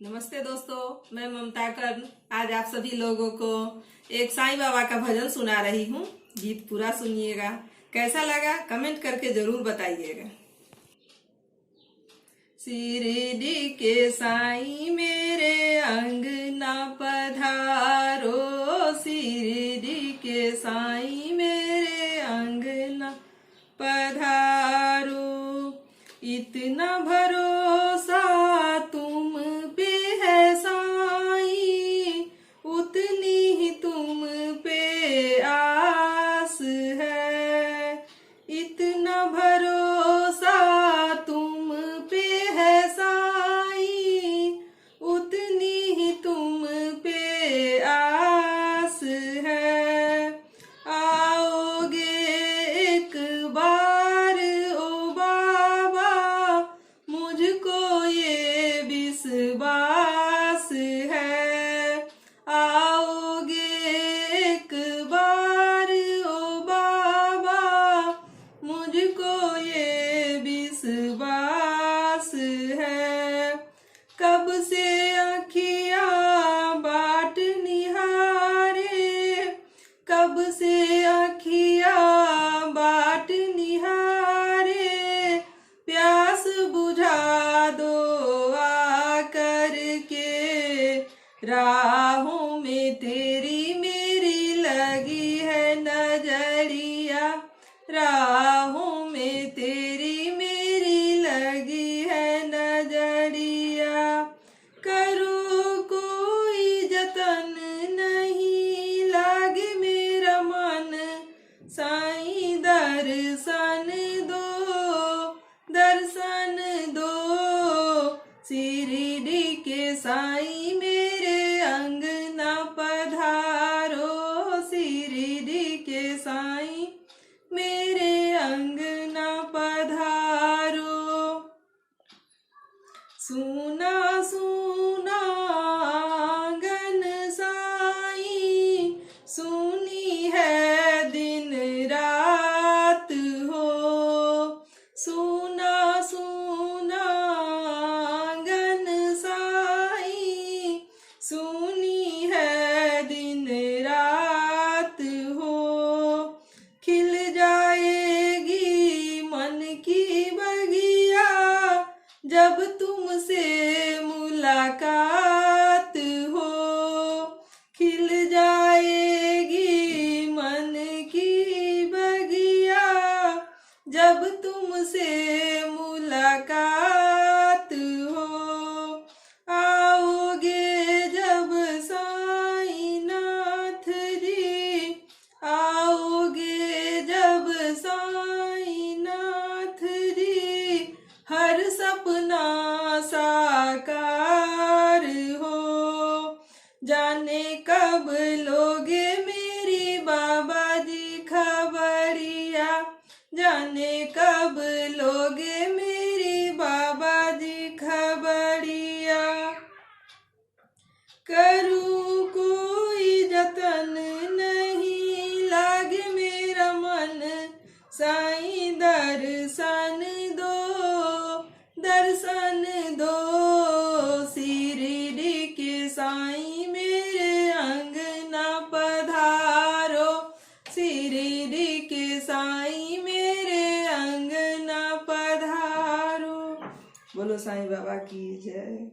नमस्ते दोस्तों, मैं ममता कर्ण आज आप सभी लोगों को एक साईं बाबा का भजन सुना रही हूँ। गीत पूरा सुनिएगा, कैसा लगा कमेंट करके जरूर बताइएगा। शिरडी के साईं मेरे अंगना पधारो, शिरडी के साईं मेरे अंगना पधारो। इतना भरोसा तुम पे है साईं, उतनी ही तुम पे आस है। इतना भरोसा तुम पे है साईं, उतनी ही तुम पे आस है। आओगे एक बार ओ बाबा, मुझको ये विश्वास है। आओगे एक बार ओ बाबा, मुझको ये विश्वास है। कब से आँखियाँ बाट निहारे, कब से आँखियाँ बाट निहारे। प्यास बुझा दो आकर के, राहों में तेरी मेरी लगी है नजरिया, राहों में तेरी मेरी लगी है नजरिया। करो कोई जतन नहीं लागे मेरा मन, साईं दर्शन दो, दर्शन दो। शिरडी के साईं मेरे अंगना पधारो, शिरडी के साईं मेरे अंगना पधारो। सुना सुना आंगन साईं, सुनी है दिन रात हो। सुना सुना आंगन साईं, सुनी है दिन रात हो। खिल जाएगी मन की बगिया, जब तुमसे मुलाकात हो। खिल जाएगी मन की बगिया, जब तुमसे मुलाकात हो। आओगे जब साईं नाथ जी, आओगे जब साईं नाथ जी, हर सपना साकार हो। जाने कब लोगे मेरी बाबा जी खबरिया, जाने कब लोगे मेरी बाबा जी खबरिया। करूँ कोई जतन नहीं लागे मेरा मन, साईं दर्शन दो, दर्शन दो। शिरडी के साईं मेरे अंगना पधारो, शिरडी के साईं मेरे अंगना पधारो। बोलो साईं बाबा की जय।